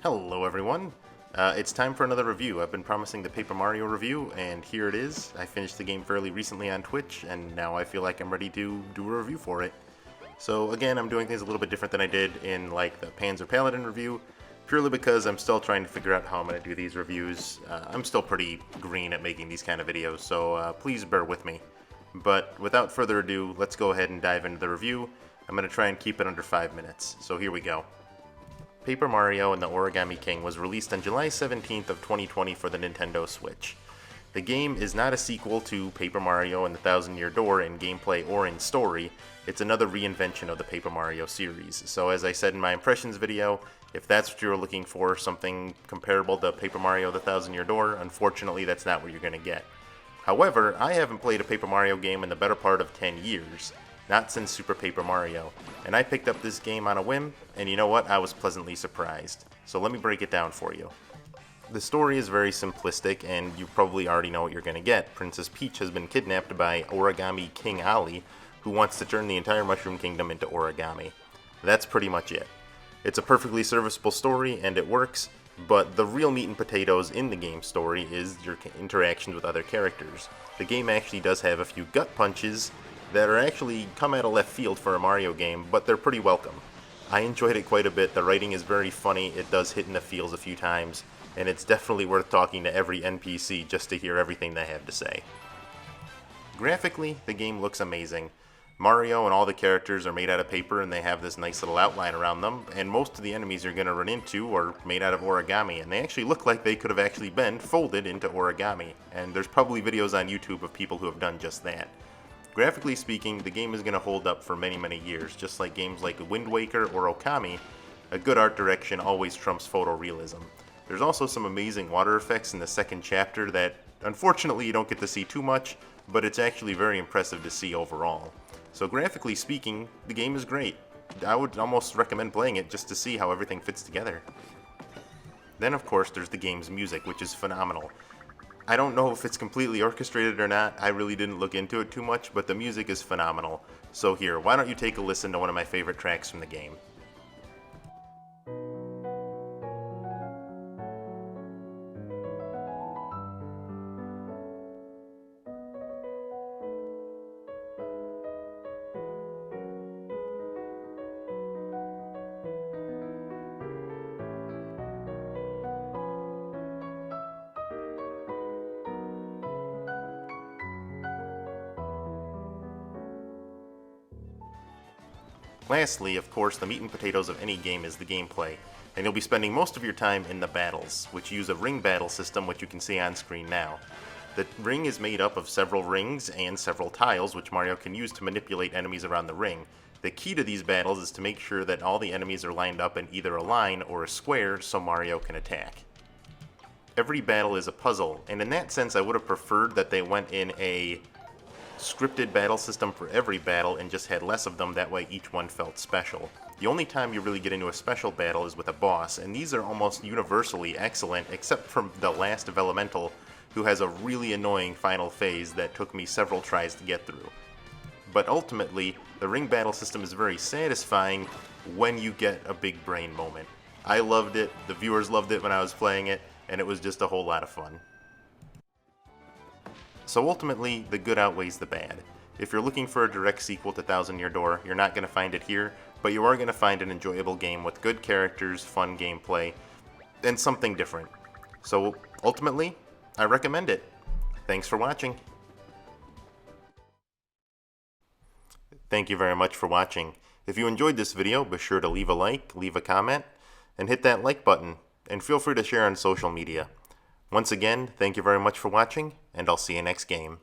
Hello everyone. It's time for another review. I've been promising the Paper Mario review, and here it is. I finished the game fairly recently on Twitch, and now I feel like I'm ready to do a review for it. So again, I'm doing things a little bit different than I did in like the Panzer Paladin review, purely because I'm still trying to figure out how I'm going to do these reviews. I'm still pretty green at making these kind of videos, so please bear with me. But without further ado, let's go ahead and dive into the review. I'm going to try and keep it under 5 minutes, so here we go. Paper Mario and the Origami King was released on July 17th of 2020 for the Nintendo Switch. The game is not a sequel to Paper Mario and the Thousand Year Door in gameplay or in story. It's another reinvention of the Paper Mario series. So as I said in my impressions video, if that's what you're looking for, something comparable to Paper Mario the Thousand Year Door, unfortunately that's not what you're going to get. However, I haven't played a Paper Mario game in the better part of 10 years. Not since Super Paper Mario, and I picked up this game on a whim, and you know what, I was pleasantly surprised. So let me break it down for you. The story is very simplistic, and you probably already know what you're going to get. Princess Peach has been kidnapped by Origami King Ali, who wants to turn the entire Mushroom Kingdom into origami. That's pretty much it. It's a perfectly serviceable story, and it works, but the real meat and potatoes in the game story is your interactions with other characters. The game actually does have a few gut punches that are actually come out of left field for a Mario game, but they're pretty welcome. I enjoyed it quite a bit. The writing is very funny, it does hit in the feels a few times, and it's definitely worth talking to every NPC just to hear everything they have to say. Graphically, the game looks amazing. Mario and all the characters are made out of paper and they have this nice little outline around them, and most of the enemies you're going to run into are made out of origami, and they actually look like they could have actually been folded into origami, and there's probably videos on YouTube of people who have done just that. Graphically speaking, the game is going to hold up for many, many years. Just like games like Wind Waker or Okami, a good art direction always trumps photorealism. There's also some amazing water effects in the second chapter that, unfortunately, you don't get to see too much, but it's actually very impressive to see overall. So graphically speaking, the game is great. I would almost recommend playing it just to see how everything fits together. Then, of course, there's the game's music, which is phenomenal. I don't know if it's completely orchestrated or not, I really didn't look into it too much, but the music is phenomenal. So here, why don't you take a listen to one of my favorite tracks from the game. Lastly, of course, the meat and potatoes of any game is the gameplay, and you'll be spending most of your time in the battles, which use a ring battle system which you can see on screen now. The ring is made up of several rings and several tiles which Mario can use to manipulate enemies around the ring. The key to these battles is to make sure that all the enemies are lined up in either a line or a square so Mario can attack. Every battle is a puzzle, and in that sense I would have preferred that they went in a scripted battle system for every battle and just had less of them, that way each one felt special. The only time you really get into a special battle is with a boss, and these are almost universally excellent except for the last of Elemental, who has a really annoying final phase that took me several tries to get through. But ultimately, the ring battle system is very satisfying when you get a big brain moment. I loved it, the viewers loved it when I was playing it, and it was just a whole lot of fun. So ultimately, the good outweighs the bad. If you're looking for a direct sequel to Thousand Year Door, you're not going to find it here, but you are going to find an enjoyable game with good characters, fun gameplay, and something different. So ultimately, I recommend it. Thanks for watching. Thank you very much for watching. If you enjoyed this video, be sure to leave a like, leave a comment, and hit that like button, and feel free to share on social media. Once again, thank you very much for watching, and I'll see you next game.